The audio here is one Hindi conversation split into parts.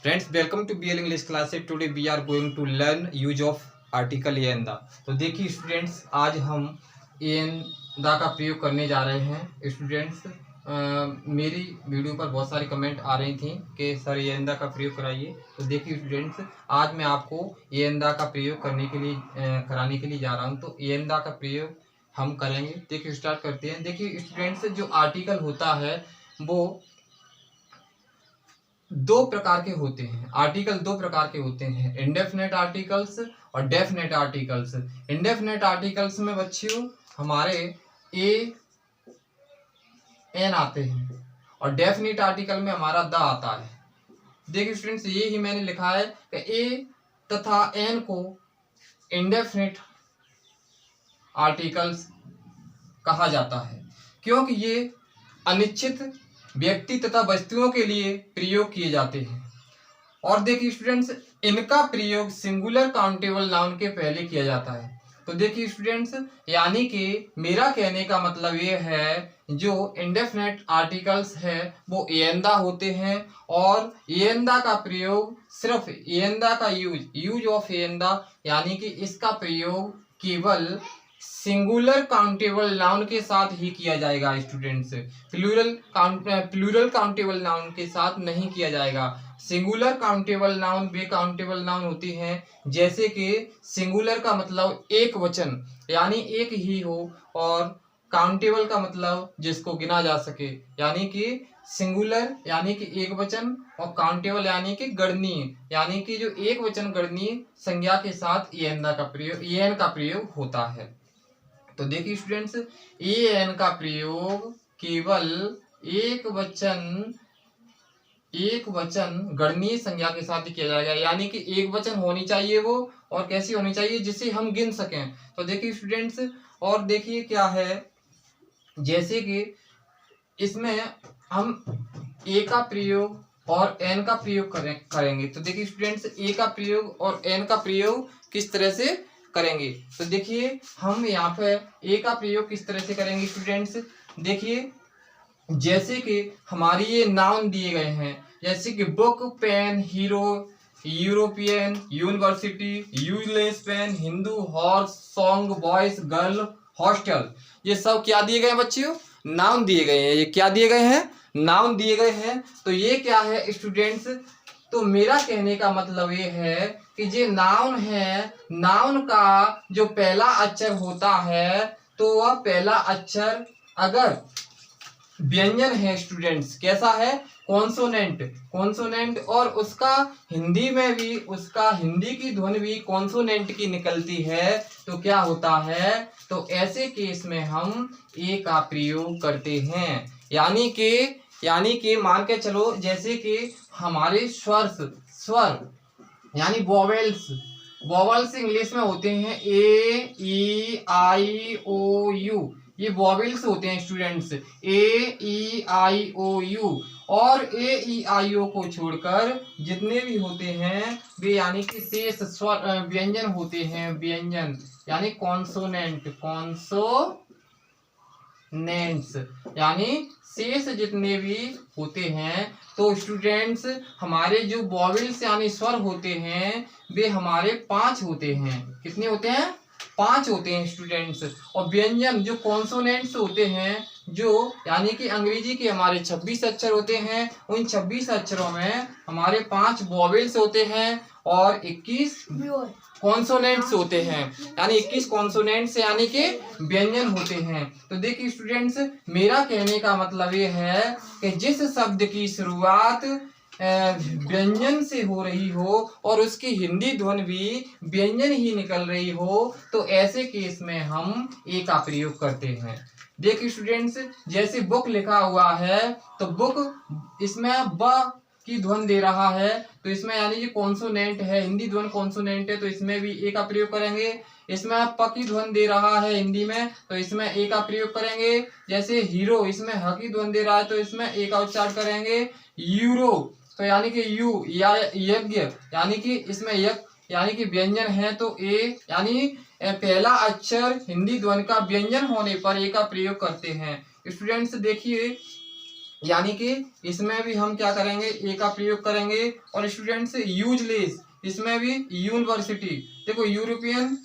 Friends, welcome to BL English classes. Today we are going to learn use of article an the. तो देखिए स्टूडेंट्स, आज हम एन दा का प्रयोग करने जा रहे हैं। स्टूडेंट्स, मेरी वीडियो पर बहुत सारी कमेंट आ रही थी कि सर एन दा का प्रयोग कराइए। तो देखिए स्टूडेंट्स, आज मैं आपको एन दा का प्रयोग करने के लिए कराने के लिए जा रहा हूँ। तो एन दा का प्रयोग हम करेंगे। देखिए स्टार्ट करते हैं। देखिए स्टूडेंट्स, जो आर्टिकल होता है वो दो प्रकार के होते हैं। आर्टिकल दो प्रकार के होते हैं, इंडेफिनेट आर्टिकल्स और डेफिनेट आर्टिकल्स। इंडेफिनेट आर्टिकल्स में बच्चों हमारे ए एन आते हैं और डेफिनेट आर्टिकल में हमारा द आता है। देखिए स्टूडेंट्स, ये ही मैंने लिखा है कि ए तथा एन को इंडेफिनेट आर्टिकल्स कहा जाता है, क्योंकि ये अनिश्चित व्यक्ति तथा वस्तुओं के लिए प्रयोग किए जाते हैं। और देखिए स्टूडेंट्स, इनका प्रयोग सिंगुलर काउंटेबल नाउन के पहले किया जाता है। तो देखिए स्टूडेंट्स, यानी कि मेरा कहने का मतलब ये है, जो इंडेफिनेट आर्टिकल्स है वो एंदा होते हैं और एंदा का प्रयोग सिर्फ एंदा का यूज ऑफ एंदा, यानी कि इसका प्रयोग केवल सिंगुलर काउंटेबल नाउन के साथ ही किया जाएगा। स्टूडेंट्स, प्लूरल काउंटेबल नाउन के साथ नहीं किया जाएगा। सिंगुलर काउंटेबल नाउन वे काउंटेबल नाउन होती हैं, जैसे कि सिंगुलर का मतलब एक वचन यानी एक ही हो, और काउंटेबल का मतलब जिसको गिना जा सके, यानी कि सिंगुलर यानी कि एक वचन और काउंटेबल यानी कि गणनीय, यानी कि जो एक वचन गणनीय संज्ञा के साथ एन का प्रयोग होता है। तो देखिए स्टूडेंट्स, एन का प्रयोग केवल एक वचन गणनीय संज्ञा के साथ ही किया जाएगा, यानी कि एक वचन होनी चाहिए वो, और कैसी होनी चाहिए जिसे हम गिन सकें। तो देखिए स्टूडेंट्स, और देखिए क्या है, जैसे कि इसमें हम ए का प्रयोग और एन का प्रयोग करेंगे। तो देखिए स्टूडेंट्स, ए का प्रयोग और एन का प्रयोग किस तरह से करेंगे। तो देखिए हम यहाँ पे ए का प्रयोग किस तरह से करेंगे स्टूडेंट्स। देखिए, जैसे कि हमारी ये नाउन दिए गए हैं, जैसे कि book, pen, hero, European, university, useless pen, Hindu, horse, song, boys, girl, hostel, ये सब क्या दिए गए हैं बच्चों, नाउन दिए गए हैं। ये क्या दिए गए हैं, नाउन दिए गए हैं। तो ये क्या है स्टूडेंट्स, तो मेरा कहने का मतलब ये है कि जो नाउन है, नाउन का जो पहला अक्षर होता है, तो वह पहला अक्षर अगर व्यंजन है स्टूडेंट्स, कैसा है, कॉन्सोनेंट, और उसका हिंदी में भी, उसका हिंदी की ध्वनि भी कॉन्सोनेंट की निकलती है, तो क्या होता है, तो ऐसे केस में हम ए का प्रयोग करते हैं। यानी कि मान के चलो, जैसे कि हमारे स्वर यानी वॉवेल्स इंग्लिश में होते हैं ए, ई, आई, ओ, यू। ये वॉवेल्स होते हैं students, A, E, I, O, you. और ए, ई, आई, ओ को छोड़कर जितने भी होते हैं वे यानी कि शेष स्वर व्यंजन होते हैं। व्यंजन यानी कॉन्सोनेंट्स, यानी शेष जितने भी होते हैं। तो स्टूडेंट्स, हमारे जो वॉवेल्स यानी स्वर होते हैं वे हमारे 5 होते हैं। कितने होते हैं, 5 होते हैं स्टूडेंट्स। और व्यंजन जो कॉन्सोनेंट्स होते हैं, जो यानी कि अंग्रेजी के हमारे 26 अक्षर होते हैं, उन 26 अक्षरों में हमारे 5 वॉवेल्स होते हैं और 21 कॉन्सोनेंट्स होते हैं, यानी 21 कॉन्सोनेंट्स यानी कि व्यंजन होते हैं। तो देखिए स्टूडेंट्स, मेरा कहने का मतलब ये है कि जिस शब्द की शुरुआत व्यंजन से हो रही हो और उसकी हिंदी ध्वनि भी व्यंजन ही निकल रही हो, तो ऐसे केस में हम ए का प्रयोग करते हैं। देखिए स्टूडेंट्स, जैसे बुक लिखा हुआ है, तो बुक, इसमें ब की ध्वनि दे रहा है, तो इसमें यानी कि कॉन्सोनेंट है, हिंदी ध्वनि कॉन्सोनेंट है, तो इसमें भी ए का प्रयोग करेंगे। इसमें प की ध्वनि दे रहा है हिंदी में, तो इसमें ए का प्रयोग करेंगे। जैसे हीरो, इसमें ह की ध्वनि दे रहा है, तो इसमें ए का उच्चारण करेंगे। यूरो, तो यानी कि यू, या यज्ञ, यानी कि इसमें यज्ञ यानी कि व्यंजन है, तो ए यानी पहला अक्षर हिंदी ध्वनि का व्यंजन होने पर ए का प्रयोग करते हैं। स्टूडेंट्स देखिए, यानी कि इसमें भी हम क्या करेंगे, ए का प्रयोग करेंगे। और स्टूडेंट्स यूजलेस, इसमें भी यूनिवर्सिटी, देखो यूरोपियन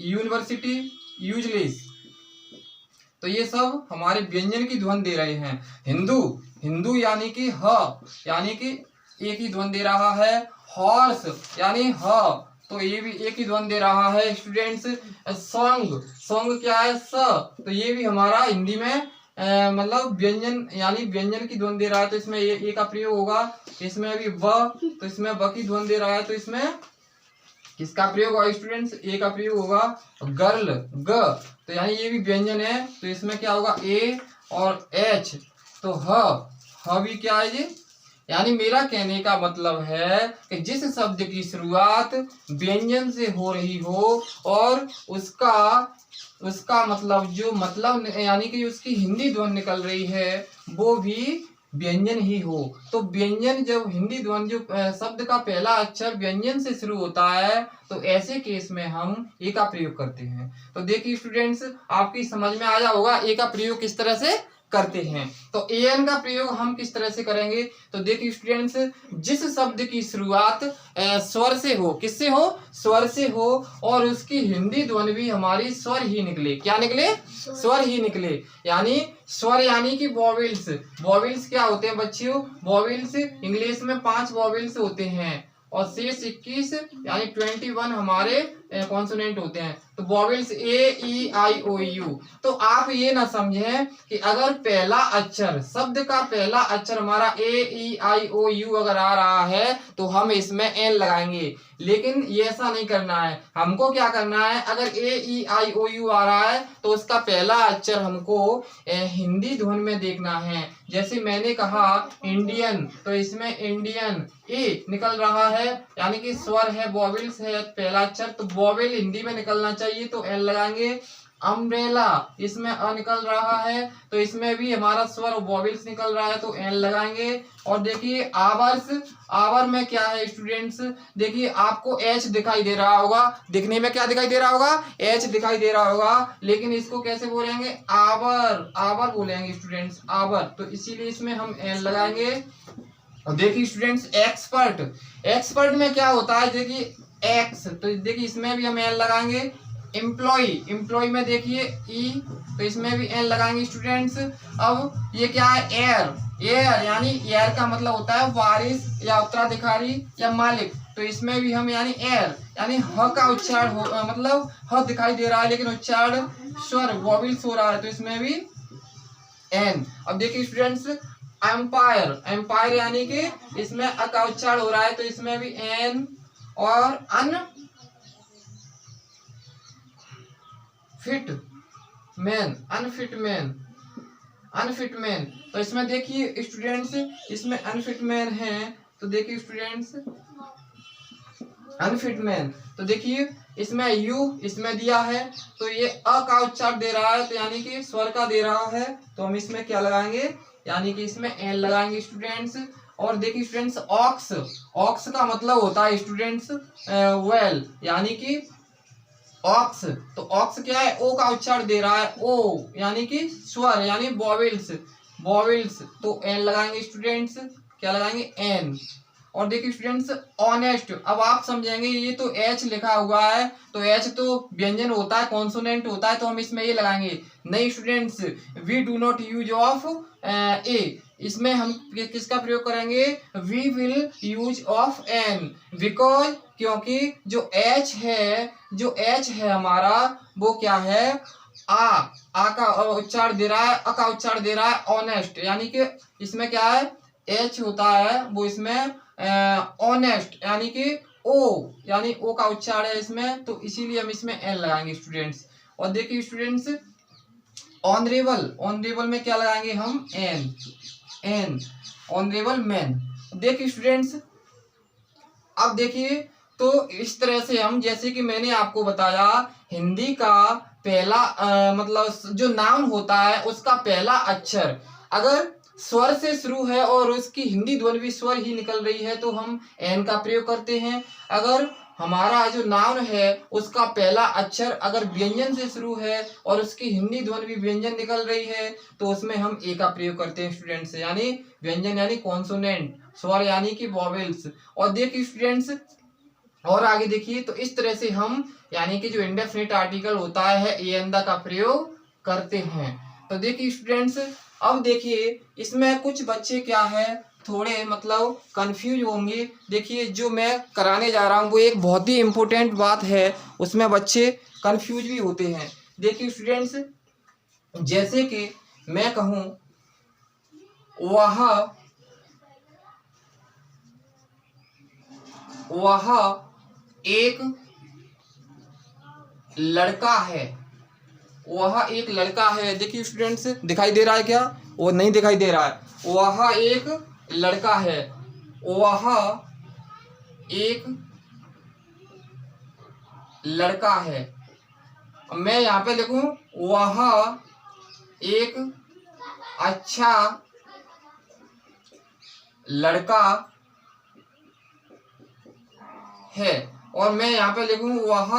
यूनिवर्सिटी, यूजलेस, तो ये सब हमारे व्यंजन की ध्वनि दे रहे हैं। हिंदू, हिंदू यानी कि ह, यानी कि एक ही ध्वनि दे रहा है। हॉर्स यानी ह, तो ये भी एक ही ध्वनि दे रहा है स्टूडेंट्स। सॉन्ग, सॉन्ग क्या है, स, तो ये भी हमारा हिंदी में मतलब व्यंजन यानी व्यंजन की ध्वनि दे रहा है, तो इसमें ए का प्रयोग होगा। इसमें अभी व, तो इसमें व की ध्वनि दे रहा है, तो इसमें किसका प्रयोग होगा स्टूडेंट्स, ए का प्रयोग होगा। गर्ल, ग, तो यानी ये भी व्यंजन है, तो इसमें क्या होगा, ए और एच, तो ह भी क्या है ये। यानी मेरा कहने का मतलब है कि जिस शब्द की शुरुआत व्यंजन से हो रही हो और उसका मतलब जो मतलब यानी कि उसकी हिंदी ध्वनि निकल रही है वो भी व्यंजन ही हो, तो व्यंजन जब हिंदी ध्वनि जो शब्द का पहला अक्षर व्यंजन से शुरू होता है तो ऐसे केस में हम ए का प्रयोग करते हैं। तो देखिए स्टूडेंट्स, आपकी समझ में आया होगा ए का प्रयोग किस तरह से करते हैं। तो एन का प्रयोग हम किस तरह से करेंगे, तो देखिए स्टूडेंट्स, जिस शब्द की शुरुआत स्वर से हो, किससे हो, स्वर से हो, और उसकी हिंदी ध्वनि भी हमारी स्वर ही निकले, क्या निकले, स्वर ही निकले। यानी स्वर यानी कि वॉवेल्स, वॉवेल्स क्या होते हैं बच्चियों, वॉवेल्स इंग्लिश में 5 वॉवेल्स होते हैं और शेष 21 यानी 21 हमारे कॉन्सोनेंट होते हैं। तो vowels A E I O you. तो आप ये ना समझें कि अगर पहला अक्षर, शब्द का पहला अक्षर हमारा ए ई आई ओ यू अगर आ रहा है तो हम इसमें एन लगाएंगे, लेकिन ये ऐसा नहीं करना है। हमको क्या करना है, अगर ए ई आई ओ यू आ रहा है तो उसका पहला अक्षर हमको हिंदी ध्वनि में देखना है। जैसे मैंने कहा इंडियन, तो इसमें इंडियन ए निकल रहा है, यानी कि स्वर है, वॉवेल्स है पहला अक्षर, तो वॉवेल हिंदी में निकलना चाहिए तो एल लगाएंगे। अम्ब्रेला, इसमें अ निकल रहा है तो इसमें भी हमारा स्वर वॉवेल्स निकल रहा है तो एन लगाएंगे। और देखिए आवर्स, आवर में क्या है स्टूडेंट्स, देखिए आपको एच दिखाई दे रहा होगा, दिखने में क्या दिखाई दे रहा होगा, एच दिखाई दे रहा होगा, लेकिन इसको कैसे बोलेंगे, आवर, आवर बोलेंगे स्टूडेंट्स, आवर, तो इसीलिए इसमें हम एन लगाएंगे। और देखिए स्टूडेंट्स एक्सपर्ट, एक्सपर्ट में क्या होता है, देखिए एक्स, तो देखिए इसमें भी हम एन लगाएंगे। एम्प्लॉय, एम्प्लॉय में देखिए ई, तो इसमें भी एन लगाएंगे स्टूडेंट्स। अब ये क्या है, एयर, एयर यानी एयर का मतलब होता है वारिस या उत्तराधिकारी या मालिक, तो इसमें भी हम यानी एयर यानी ह का उच्चारण हो मतलब ह दिखाई दे रहा है लेकिन उच्चारण स्वर वॉवेल्स हो रहा है, तो इसमें भी एन। अब देखिए स्टूडेंट्स एम्पायर, एम्पायर यानी कि इसमें अ का उच्चारण हो रहा है तो इसमें भी एन। और unfit man, unfit man, unfit man, तो इसमें देखिए स्टूडेंट्स, इसमें अनफिट मैन है, तो देखिए स्टूडेंट्स अनफिट मैन, तो देखिए इसमें यू इसमें दिया है तो ये अ का उच्चारण दे रहा है, तो यानी कि स्वर का दे रहा है, तो हम इसमें क्या लगाएंगे, यानी कि इसमें एन लगाएंगे स्टूडेंट्स। और देखिए स्टूडेंट्स ऑक्स, ऑक्स का मतलब होता है स्टूडेंट्स वेल, यानी कि ऑक्स, तो ऑक्स क्या है, ओ का उच्चारण दे रहा है, ओ यानी कि स्वर यानी वॉवेल्स, वॉवेल्स, तो एन लगाएंगे स्टूडेंट्स, क्या लगाएंगे, एन। और देखिए स्टूडेंट्स ऑनेस्ट, अब आप समझेंगे ये तो एच लिखा हुआ है तो एच तो व्यंजन होता है, कॉन्सोनेंट होता है, तो हम इसमें ये लगाएंगे। नहीं students, we do not use of a, इसमें हम किसका प्रयोग करेंगे, we will use of an, because क्योंकि जो एच है, जो एच है हमारा वो क्या है, आ का उच्चारण दे रहा है, अ का उच्चारण दे रहा है ऑनेस्ट, यानी कि इसमें क्या है, एच होता है वो इसमें ऑनेस्ट यानी कि ओ, यानी ओ का उच्चारण है इसमें, तो इसीलिए हम इसमें एन लगाएंगे स्टूडेंट्स। और देखिए स्टूडेंट्स ऑनरेबल, ऑनरेबल में क्या लगाएंगे हम, एन, एन, ऑनरेबल मैन। देखिए स्टूडेंट्स अब देखिए, तो इस तरह से हम, जैसे कि मैंने आपको बताया हिंदी का पहला मतलब जो नाउन होता है उसका पहला अक्षर अगर स्वर से शुरू है और उसकी हिंदी ध्वनि भी स्वर ही निकल रही है तो हम एन का प्रयोग करते हैं। अगर हमारा जो नाउन है उसका पहला अक्षर अगर व्यंजन से शुरू है और उसकी हिंदी ध्वनि भी व्यंजन निकल रही है तो उसमें हम ए का प्रयोग करते हैं स्टूडेंट्स, यानी व्यंजन यानी कॉन्सोनेंट, स्वर यानी कि वॉवेल्स। और देखिए स्टूडेंट्स और आगे देखिए, तो इस तरह से हम यानी कि जो इंडेफिनिट आर्टिकल होता है ए एन द का प्रयोग करते हैं। तो देखिए स्टूडेंट्स अब देखिए इसमें कुछ बच्चे क्या है थोड़े मतलब कंफ्यूज होंगे। देखिए जो मैं कराने जा रहा हूँ वो एक बहुत ही इम्पोर्टेंट बात है, उसमें बच्चे कंफ्यूज भी होते हैं। देखिए स्टूडेंट्स जैसे कि मैं कहूँ वह एक लड़का है, वह एक लड़का है। देखिए स्टूडेंट्स दिखाई दे रहा है क्या? वो नहीं दिखाई दे रहा है। वह एक लड़का है, वह एक लड़का है। मैं यहाँ पे लिखूं वह एक अच्छा लड़का है, और मैं यहाँ पे लिखूं वह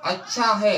अच्छा है।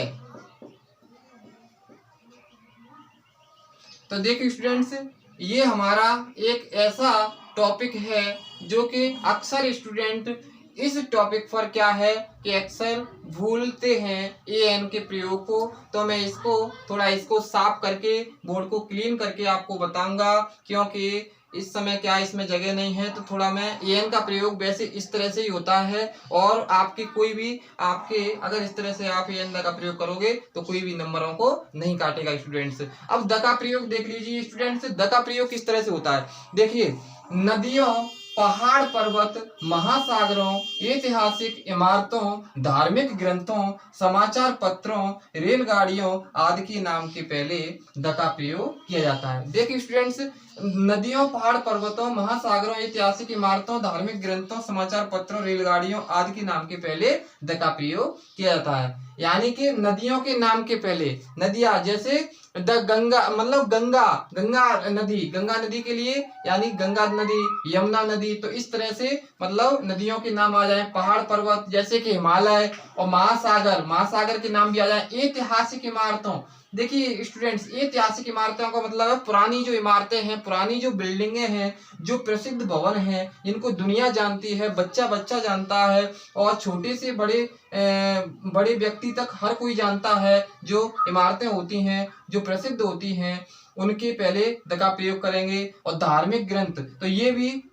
तो देखिए स्टूडेंट्स ये हमारा एक ऐसा टॉपिक है जो कि अक्सर स्टूडेंट इस टॉपिक पर क्या है कि अक्सर भूलते हैं ए एन के प्रयोग को। तो मैं इसको थोड़ा इसको साफ करके बोर्ड को क्लीन करके आपको बताऊंगा, क्योंकि इस समय क्या इसमें जगह नहीं है। तो थोड़ा मैं ए एन का प्रयोग वैसे इस तरह से ही होता है, और आपकी कोई भी आपके अगर इस तरह से आप ए एन द का प्रयोग करोगे तो कोई भी नंबरों को नहीं काटेगा स्टूडेंट्स। अब द का प्रयोग देख लीजिए स्टूडेंट्स, द का प्रयोग किस तरह से होता है। देखिए नदियों, पहाड़ पर्वत, महासागरों, ऐतिहासिक इमारतों, धार्मिक ग्रंथों, समाचार पत्रों, रेलगाड़ियों आदि के नाम के पहले द का प्रयोग किया जाता है। देखिए स्टूडेंट्स नदियों, पहाड़ पर्वतों, महासागरों, ऐतिहासिक इमारतों, धार्मिक ग्रंथों, समाचार पत्रों, रेलगाड़ियों आदि के नाम के पहले द का प्रयोग किया जाता है। यानी कि नदियों के नाम के पहले, नदियां जैसे द गंगा मतलब गंगा नदी के लिए यानी गंगा नदी, यमुना नदी, तो इस तरह से मतलब नदियों के नाम आ जाए। पहाड़ पर्वत जैसे कि हिमालय, और महासागर के नाम भी आ जाए। ऐतिहासिक इमारतों, देखिए स्टूडेंट्स ऐतिहासिक इमारतों का मतलब है पुरानी जो इमारतें हैं, पुरानी जो बिल्डिंगें हैं, जो प्रसिद्ध भवन हैं, जिनको दुनिया जानती है, बच्चा बच्चा जानता है, और छोटे से बड़े व्यक्ति तक हर कोई जानता है। जो इमारतें होती हैं जो प्रसिद्ध होती हैं उनके पहले द का प्रयोग करेंगे। और धार्मिक ग्रंथ, तो ये भी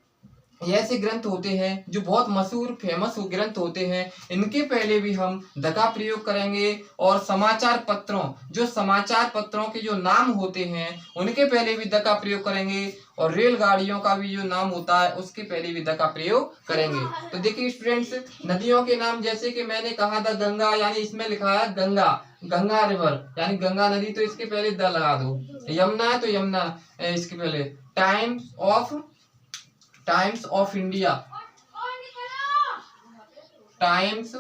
ऐसे ग्रंथ होते हैं जो बहुत मशहूर फेमस ग्रंथ होते हैं, इनके पहले भी हम द का प्रयोग करेंगे। और समाचार पत्रों, जो समाचार पत्रों के जो नाम होते हैं उनके पहले भी द का प्रयोग करेंगे। और रेलगाड़ियों का भी जो नाम होता है उसके पहले भी द का प्रयोग करेंगे। तो देखिए स्टूडेंट्स नदियों के नाम जैसे कि मैंने कहा था गंगा, यानी इसमें लिखा है गंगा रिवर यानी गंगा नदी, तो इसके पहले द लगा दो। यमुना है तो यमुना इसके पहले। Times of India, times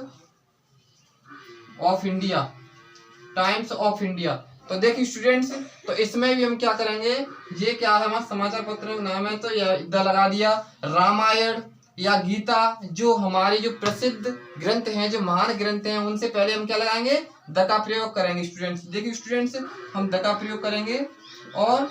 of India. तो देखिए स्टूडेंट्स तो इसमें भी हम क्या करेंगे, ये क्या है हमारा समाचार पत्र का नाम है तो द लगा दिया। रामायण या गीता जो हमारे जो प्रसिद्ध ग्रंथ हैं, जो महान ग्रंथ हैं, उनसे पहले हम क्या लगाएंगे द का प्रयोग करेंगे स्टूडेंट्स। देखिए स्टूडेंट्स हम द का प्रयोग करेंगे, और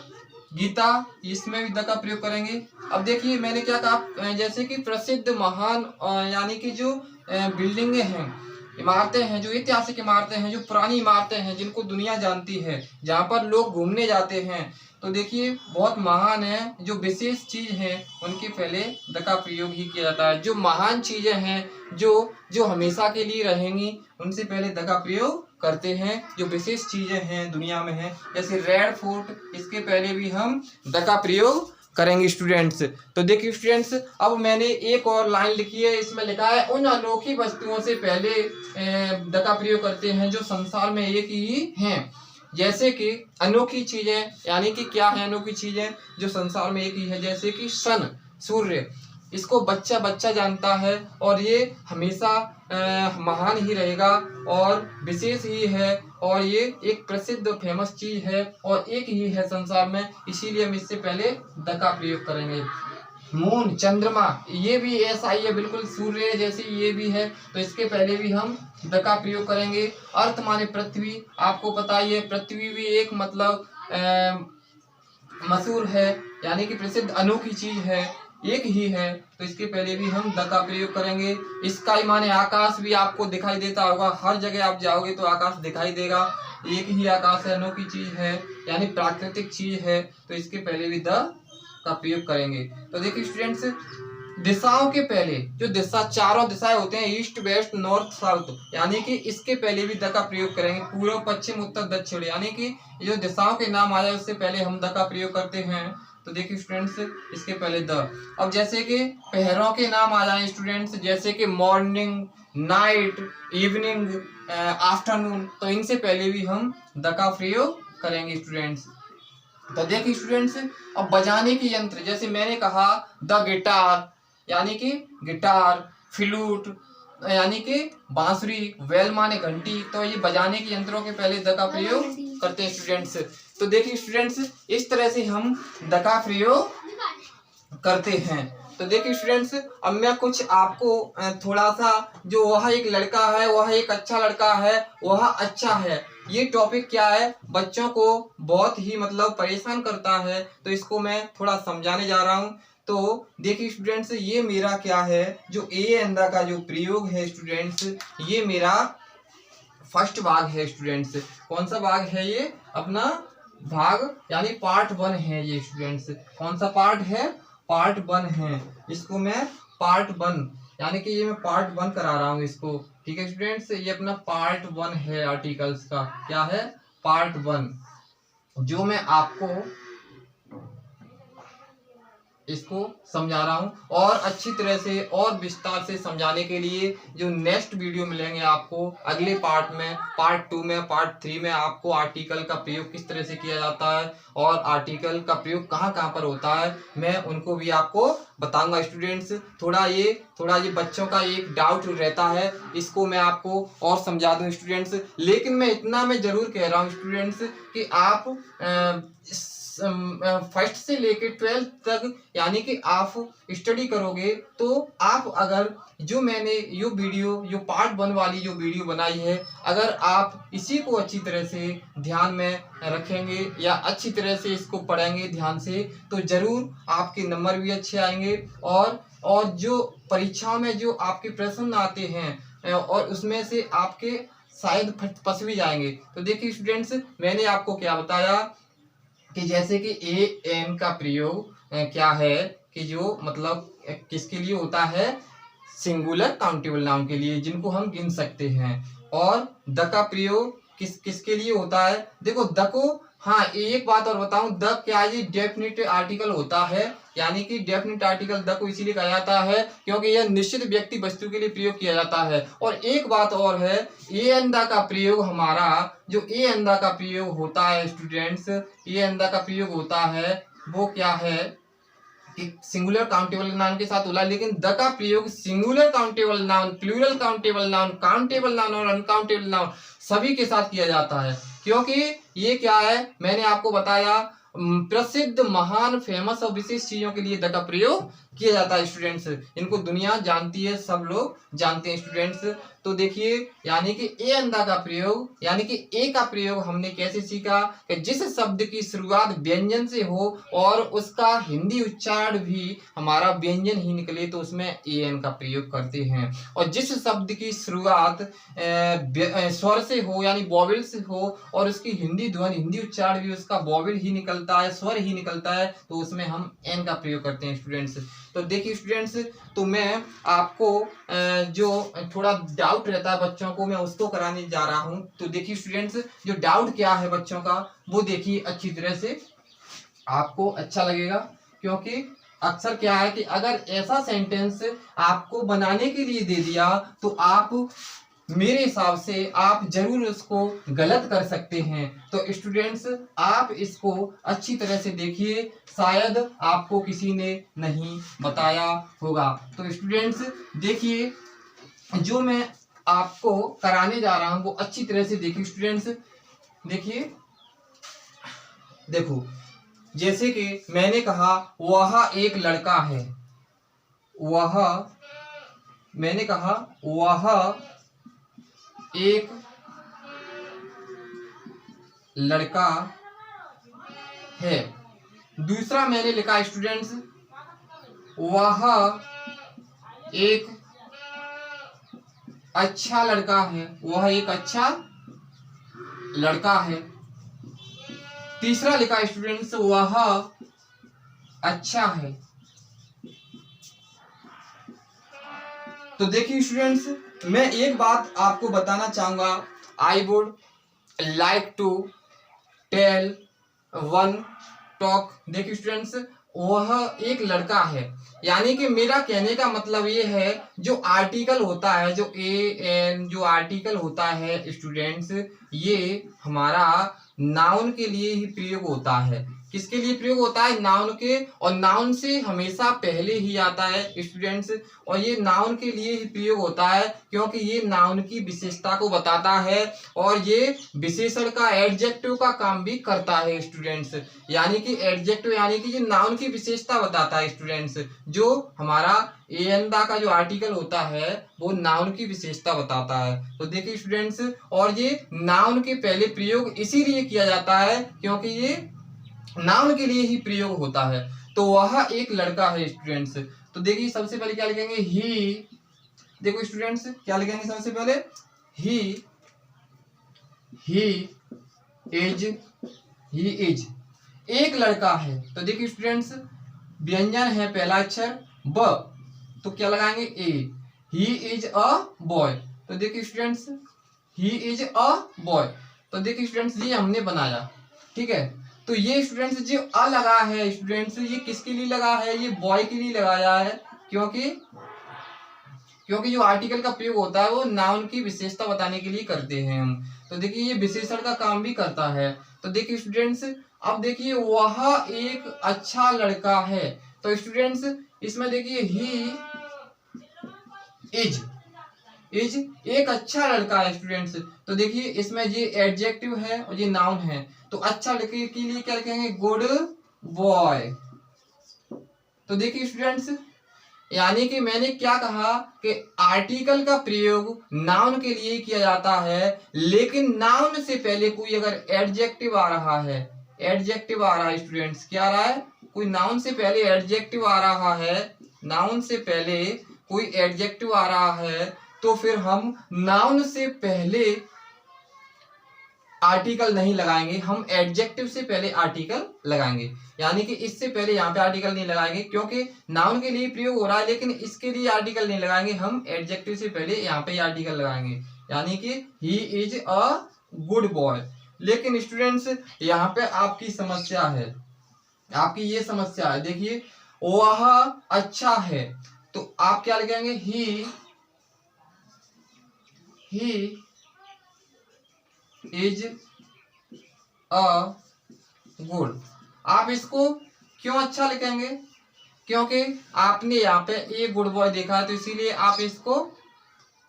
गीता इसमें भी द का प्रयोग करेंगे। अब देखिए मैंने क्या कहा, जैसे कि प्रसिद्ध महान यानी कि जो बिल्डिंगें हैं, इमारतें हैं, जो ऐतिहासिक इमारतें हैं, जो पुरानी इमारतें हैं, जिनको दुनिया जानती है, जहाँ पर लोग घूमने जाते हैं, तो देखिए बहुत महान है, जो विशेष चीज है उनके पहले द का प्रयोग ही किया जाता है। जो महान चीजें हैं जो हमेशा के लिए रहेंगी उनसे पहले द का प्रयोग करते हैं। जो विशेष चीजें हैं दुनिया में हैं, जैसे रेड फोर्ट, इसके पहले भी हम द का प्रयोग करेंगे स्टूडेंट्स। तो देखिए स्टूडेंट्स अब मैंने एक और लाइन लिखी है, इसमें लिखा है उन अनोखी वस्तुओं से पहले द का प्रयोग करते हैं जो संसार में एक ही हैं। जैसे कि अनोखी चीजें यानी कि क्या है अनोखी चीजें जो संसार में एक ही है, जैसे कि सन, सूर्य, इसको बच्चा बच्चा जानता है और ये हमेशा महान ही रहेगा और विशेष ही है, और ये एक प्रसिद्ध फेमस चीज है और एक ही है संसार में, इसीलिए हम इससे पहले द का प्रयोग करेंगे। मून, चंद्रमा, ये भी ऐसा ही है, बिल्कुल सूर्य जैसे ये भी है, तो इसके पहले भी हम द का प्रयोग करेंगे। अर्थ माने पृथ्वी, आपको पता ही है पृथ्वी भी एक मतलब मशहूर है, यानी कि प्रसिद्ध अनोखी चीज है, एक ही है, तो इसके पहले भी हम द का प्रयोग करेंगे। स्काई माने आकाश, भी आपको दिखाई देता होगा, हर जगह आप जाओगे तो आकाश दिखाई देगा, एक ही आकाश है, अनोखी चीज है, यानी प्राकृतिक चीज है, तो इसके पहले भी द का प्रयोग करेंगे। तो देखिए स्टूडेंट्स, दिशाओं के पहले जो दिशा, चारों दिशाएं होते हैं, ईस्ट वेस्ट नॉर्थ साउथ, यानी कि इसके पहले भी द का प्रयोग करेंगे। पूर्व पश्चिम उत्तर दक्षिण, यानी कि जो दिशाओं के नाम आ जाए उससे पहले हम द का प्रयोग करते हैं। तो देखिए स्टूडेंट्स, इसके पहले द। अब जैसे कि पहरों के नाम आ जाए स्टूडेंट्स, जैसे कि मॉर्निंग, नाइट, इवनिंग, आफ्टरनून, तो इनसे पहले भी हम द का प्रयोग करेंगे स्टूडेंट्स। तो देखिए स्टूडेंट्स, अब बजाने के यंत्र, जैसे मैंने कहा द गिटार, यानी कि गिटार, फ्लूट यानी कि बांसुरी, वेल माने घंटी, तो ये बजाने के यंत्रों के पहले द का प्रयोग करते हैं स्टूडेंट्स। तो देखिए स्टूडेंट्स, इस तरह से हम द का प्रयोग करते हैं। तो देखिए स्टूडेंट्स, अब मैं कुछ आपको थोड़ा सा, जो वह एक लड़का है, वह एक अच्छा लड़का है, वह अच्छा है, ये टॉपिक क्या है, बच्चों को बहुत ही मतलब परेशान करता है, तो इसको मैं थोड़ा समझाने जा रहा हूँ। तो देखिए स्टूडेंट्स, ये मेरा क्या है, जो ए अंधा का जो प्रयोग है स्टूडेंट्स, ये मेरा फर्स्ट भाग है स्टूडेंट्स। कौन सा भाग है ये, अपना भाग यानी पार्ट 1 है ये स्टूडेंट्स। कौन सा पार्ट है, पार्ट 1 है, इसको मैं पार्ट 1 यानी कि ये मैं पार्ट 1 करा रहा हूँ इसको, ठीक है स्टूडेंट्स। ये अपना पार्ट 1 है आर्टिकल्स का, क्या है, पार्ट 1, जो मैं आपको इसको समझा रहा हूँ। और अच्छी तरह से और विस्तार से समझाने के लिए जो नेक्स्ट वीडियो मिलेंगे आपको अगले पार्ट में, पार्ट 2 में, पार्ट 3 में, आपको आर्टिकल का प्रयोग किस तरह से किया जाता है और आर्टिकल का प्रयोग कहाँ कहाँ पर होता है, मैं उनको भी आपको बताऊंगा स्टूडेंट्स। थोड़ा ये बच्चों का एक डाउट रहता है, इसको मैं आपको और समझा दूं स्टूडेंट्स। लेकिन मैं इतना मैं जरूर कह रहा हूँ स्टूडेंट्स कि आप फर्स्ट से लेके 12th तक यानी कि आप स्टडी करोगे, तो आप अगर जो मैंने ये वीडियो, जो पार्ट 1 वाली जो वीडियो बनाई है, अगर आप इसी को अच्छी तरह से ध्यान में रखेंगे या अच्छी तरह से इसको पढ़ेंगे ध्यान से, तो जरूर आपके नंबर भी अच्छे आएंगे। और जो परीक्षाओं में जो आपके प्रश्न आते हैं और उसमें से आपके शायद फंस भी जाएंगे। तो देखिए स्टूडेंट्स, मैंने आपको क्या बताया कि जैसे कि ए एन का प्रयोग क्या है, कि जो मतलब किसके लिए होता है, सिंगुलर काउंटेबल नाउन के लिए, जिनको हम गिन सकते हैं। और द का प्रयोग किसके लिए होता है, देखो द को, हाँ एक बात और बताऊं, द क्या ये डेफिनेट आर्टिकल होता है, यानी कि डेफिनेट आर्टिकल द को इसीलिए कहा जाता है क्योंकि यह निश्चित व्यक्ति वस्तु के लिए प्रयोग किया जाता है। और एक बात और है, ए अंधा का प्रयोग, हमारा जो ए अंधा का प्रयोग होता है स्टूडेंट्स, ए अंधा का प्रयोग होता है वो क्या है कि सिंगुलर काउंटेबल नाउन के साथ होला, लेकिन द का प्रयोग singular countable noun, plural countable noun, countable noun और अनकाउंटेबल नाउन सभी के साथ किया जाता है। क्योंकि ये क्या है, मैंने आपको बताया प्रसिद्ध, महान, फेमस और विशेष चीजों के लिए द का प्रयोग किया जाता है स्टूडेंट्स। इनको दुनिया जानती है, सब लोग जानते हैं स्टूडेंट्स। तो देखिए, यानी कि ए अंधा का प्रयोग, यानी कि ए का प्रयोग हमने कैसे सीखा कि जिस शब्द की शुरुआत व्यंजन से हो और उसका हिंदी उच्चारण भी हमारा व्यंजन ही निकले, तो उसमें ए एन का प्रयोग करते हैं। और जिस शब्द की शुरुआत स्वर से हो यानी वॉवेल से हो और उसकी हिंदी ध्वनि, हिंदी उच्चारण भी उसका वॉवेल ही निकलता है, स्वर ही निकलता है, तो उसमें हम एन का प्रयोग करते हैं स्टूडेंट्स। तो देखिए स्टूडेंट्स, तो मैं आपको जो थोड़ा डाउट रहता है बच्चों को, मैं उसको कराने जा रहा हूं। तो देखिए स्टूडेंट्स, जो डाउट क्या है बच्चों का, वो देखिए अच्छी तरह से, आपको अच्छा लगेगा। क्योंकि अक्सर क्या है कि अगर ऐसा सेंटेंस आपको बनाने के लिए दे दिया, तो आप मेरे हिसाब से आप जरूर उसको गलत कर सकते हैं। तो स्टूडेंट्स, आप इसको अच्छी तरह से देखिए, शायद आपको किसी ने नहीं बताया होगा। तो स्टूडेंट्स देखिए, जो मैं आपको कराने जा रहा हूं वो अच्छी तरह से देखिए स्टूडेंट्स। देखिए, देखो, जैसे कि मैंने कहा वह एक लड़का है, वह, मैंने कहा वह एक लड़का है। दूसरा मैंने लिखा स्टूडेंट्स, वह एक अच्छा लड़का है। वह एक अच्छा लड़का है। तीसरा लिखा स्टूडेंट्स, वह अच्छा है। तो देखिए स्टूडेंट्स, मैं एक बात आपको बताना चाहूंगा। I would like to tell one talk. देखिए स्टूडेंट्स, वह एक लड़का है, यानी कि मेरा कहने का मतलब ये है, जो आर्टिकल होता है, जो एन जो आर्टिकल होता है स्टूडेंट्स, ये हमारा नाउन के लिए ही प्रयोग होता है। किसके लिए प्रयोग होता है? नाउन के। और नाउन से हमेशा पहले ही आता है स्टूडेंट्स। और ये नाउन के लिए ही प्रयोग होता है क्योंकि ये नाउन की विशेषता को बताता है और ये विशेषण का, एडजेक्टिव का काम भी करता है स्टूडेंट्स। यानी कि एडजेक्टिव यानी कि ये नाउन की विशेषता बताता है स्टूडेंट्स। जो हमारा एंदा का जो आर्टिकल होता है वो नाउन की विशेषता बताता है। तो देखिए स्टूडेंट्स, और ये नाउन के पहले प्रयोग इसीलिए किया जाता है क्योंकि ये नाउन के लिए ही प्रयोग होता है। तो वह एक लड़का है स्टूडेंट्स। तो देखिए सबसे पहले क्या लिखेंगे? ही। देखो स्टूडेंट्स, क्या लिखेंगे सबसे पहले? ही इज एक लड़का है। तो देखिए स्टूडेंट्स, व्यंजन है पहला अक्षर ब, तो क्या लगाएंगे? A. He is a boy. तो देखिए students, he is a boy. तो देखिए स्टूडेंट्स, ये हमने बनाया, ठीक है। तो ये स्टूडेंट्स जो अ लगा है स्टूडेंट्स, ये किसके लिए लगा है? ये बॉय के लिए लगाया है क्योंकि जो आर्टिकल का प्रयोग होता है वो नाउन की विशेषता बताने के लिए करते हैं हम। तो देखिए ये विशेषण का काम भी करता है। तो देखिए स्टूडेंट्स, अब देखिए वह एक अच्छा लड़का है। तो स्टूडेंट्स, इसमें देखिए ही इज एक अच्छा लड़का है स्टूडेंट्स। तो देखिए इसमें ये एडजेक्टिव है और ये नाउन है। तो अच्छा लड़के के लिए क्या लिखेंगे? Good boy. तो देखिए स्टूडेंट्स, यानी कि मैंने क्या कहा कि आर्टिकल का प्रयोग नाउन के लिए किया जाता है, लेकिन नाउन से पहले कोई अगर एडजेक्टिव आ रहा है, स्टूडेंट्स, क्या आ रहा है? कोई नाउन से पहले एडजेक्टिव आ रहा है, नाउन से पहले कोई एडजेक्टिव आ रहा है, तो फिर हम नाउन से पहले आर्टिकल नहीं लगाएंगे, हम एडजेक्टिव से पहले आर्टिकल लगाएंगे। यानी कि इससे पहले यहाँ पे आर्टिकल नहीं लगाएंगे क्योंकि नाउन के लिए प्रयोग हो रहा है, लेकिन इसके लिए आर्टिकल नहीं लगाएंगे, हम एडजेक्टिव से पहले यहाँ पे आर्टिकल लगाएंगे। यानी कि ही इज अ गुड बॉय। लेकिन स्टूडेंट्स, यहाँ पे आपकी समस्या है, आपकी ये समस्या है। देखिए वह अच्छा है, तो आप क्या लिखेंगे? ही इज अ गुड। आप इसको क्यों अच्छा लिखेंगे? क्योंकि आपने यहाँ पे ए गुड बॉय देखा है, तो इसीलिए आप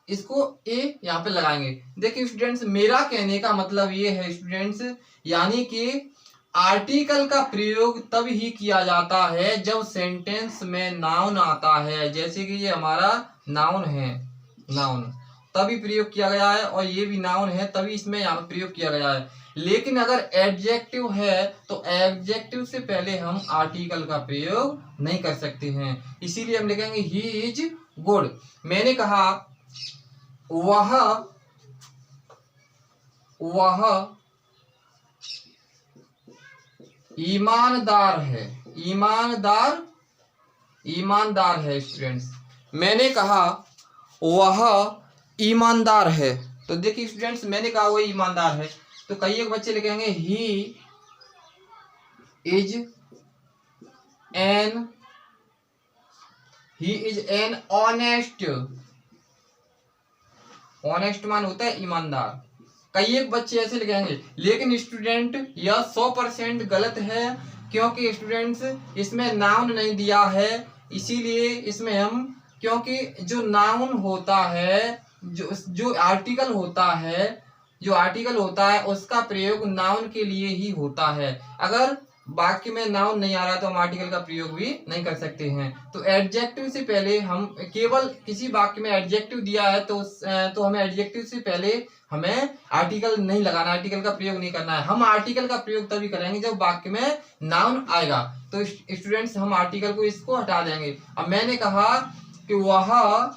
इसको ए यहाँ पे लगाएंगे। देखिए स्टूडेंट्स, मेरा कहने का मतलब ये है स्टूडेंट्स, यानी कि आर्टिकल का प्रयोग तब ही किया जाता है जब सेंटेंस में नाउन आता है। जैसे कि ये हमारा नाउन है, नाउन तभी प्रयोग किया गया है, और ये भी नाउन है तभी इसमें यहाँ पे प्रयोग किया गया है। लेकिन अगर एडजेक्टिव है तो एडजेक्टिव से पहले हम आर्टिकल का प्रयोग नहीं कर सकते हैं, इसीलिए हम लिखेंगे ही इज गुड। मैंने कहा वह ईमानदार है, ईमानदार है स्टूडेंट्स। मैंने कहा वह ईमानदार है। तो देखिए स्टूडेंट्स, मैंने कहा वो ईमानदार है, तो कई एक बच्चे लिखेंगे he is an honest. Honest मान होता है ईमानदार। कई एक बच्चे ऐसे लिखेंगे, लेकिन स्टूडेंट यह 100% गलत है, क्योंकि स्टूडेंट्स इसमें नाउन नहीं दिया है, इसीलिए इसमें हम, क्योंकि जो नाउन होता है, जो आर्टिकल होता है उसका प्रयोग नाउन के लिए ही होता है। अगर वाक्य में नाउन नहीं आ रहा तो हम आर्टिकल का प्रयोग भी नहीं कर सकते हैं। तो एडजेक्टिव से पहले हम केवल किसी वाक्य में एडजेक्टिव दिया है तो हमें एडजेक्टिव से पहले हमें आर्टिकल नहीं लगाना, आर्टिकल का प्रयोग नहीं करना है। हम आर्टिकल का प्रयोग तभी करेंगे जब वाक्य में नाउन आएगा। तो स्टूडेंट्स हम आर्टिकल को इसको हटा देंगे। अब मैंने कहा कि वह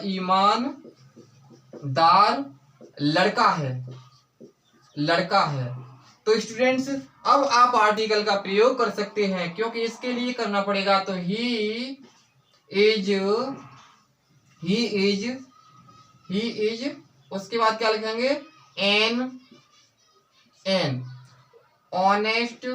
ईमानदार लड़का है, लड़का है। तो स्टूडेंट्स अब आप आर्टिकल का प्रयोग कर सकते हैं, क्योंकि इसके लिए करना पड़ेगा। तो ही इज उसके बाद क्या लिखेंगे, एन ऑनेस्ट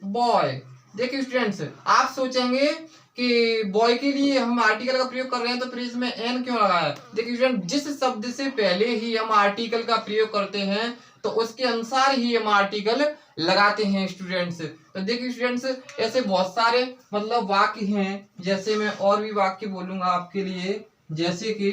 बॉय। देखिए स्टूडेंट्स, आप सोचेंगे कि बॉय के लिए हम आर्टिकल का प्रयोग कर रहे हैं तो फिर इसमें एन क्यों लगा है। देखिए स्टूडेंट, जिस शब्द से पहले ही हम आर्टिकल का प्रयोग करते हैं तो उसके अनुसार ही हम आर्टिकल लगाते हैं स्टूडेंट्स। तो देखिए स्टूडेंट्स, ऐसे बहुत सारे मतलब वाक्य हैं, जैसे मैं और भी वाक्य बोलूंगा आपके लिए, जैसे कि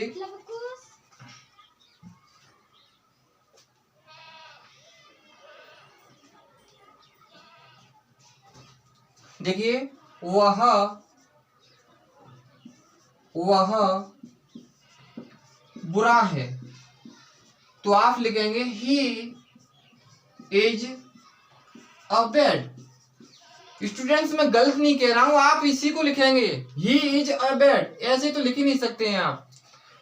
देखिए वह बुरा है, तो आप लिखेंगे ही इज अ बैड। स्टूडेंट्स, मैं गलत नहीं कह रहा हूं, आप इसी को लिखेंगे, ही इज अ बैड। ऐसे तो लिख ही नहीं सकते हैं आप,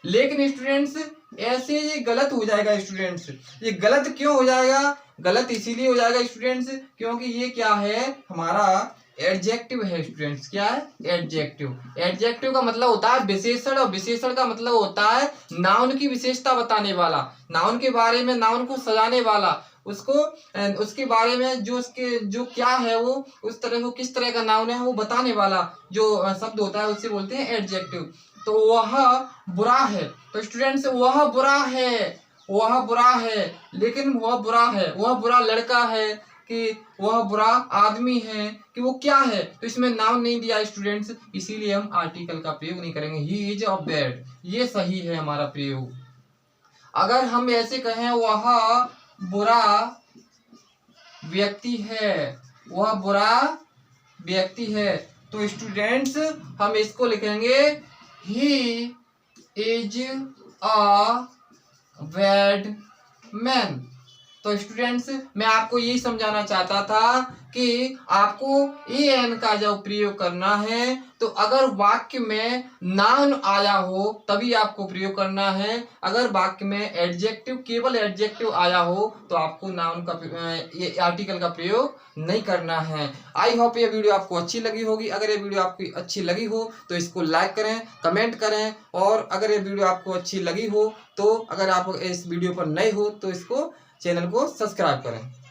लेकिन स्टूडेंट्स ऐसे ये गलत हो जाएगा। स्टूडेंट्स, ये गलत क्यों हो जाएगा? गलत इसीलिए हो जाएगा स्टूडेंट्स क्योंकि ये क्या है, हमारा एडजेक्टिव है। स्टूडेंट्स, क्या है? एडजेक्टिव। एडजेक्टिव का मतलब होता है विशेषण, और विशेषण का मतलब होता है नाउन की विशेषता बताने वाला, नाउन के बारे में, नाउन को सजाने वाला, उसको उसके बारे में जो क्या है, वो उस तरह को किस तरह का नाउन है वो बताने वाला जो शब्द होता है उसे बोलते हैं एडजेक्टिव। तो वह बुरा है, तो स्टूडेंट्स वह बुरा है, वह बुरा है, लेकिन वह बुरा है, वह बुरा लड़का है, कि वह बुरा आदमी है, कि वो क्या है, तो इसमें नाउन नहीं दिया स्टूडेंट्स, इसीलिए हम आर्टिकल का प्रयोग नहीं करेंगे। ही इज अ बैड, ये सही है हमारा प्रयोग। अगर हम ऐसे कहें वह बुरा व्यक्ति है, वह बुरा व्यक्ति है, तो स्टूडेंट्स हम इसको लिखेंगे ही इज अ बैड मैन। तो स्टूडेंट्स, मैं आपको यही समझाना चाहता था कि आपको एन का जब प्रयोग करना है तो अगर वाक्य में नाउन आया हो तभी आपको प्रयोग करना है। अगर वाक्य में एडजेक्टिव, केवल एडजेक्टिव आया हो तो आपको नाउन का, ये आर्टिकल का प्रयोग नहीं करना है। आई होप ये वीडियो आपको अच्छी लगी होगी। अगर ये वीडियो आपको अच्छी लगी हो तो इसको लाइक करें, कमेंट करें, और अगर ये वीडियो आपको अच्छी लगी हो तो अगर आप इस वीडियो पर नए हो तो इसको चैनल को सब्सक्राइब करें।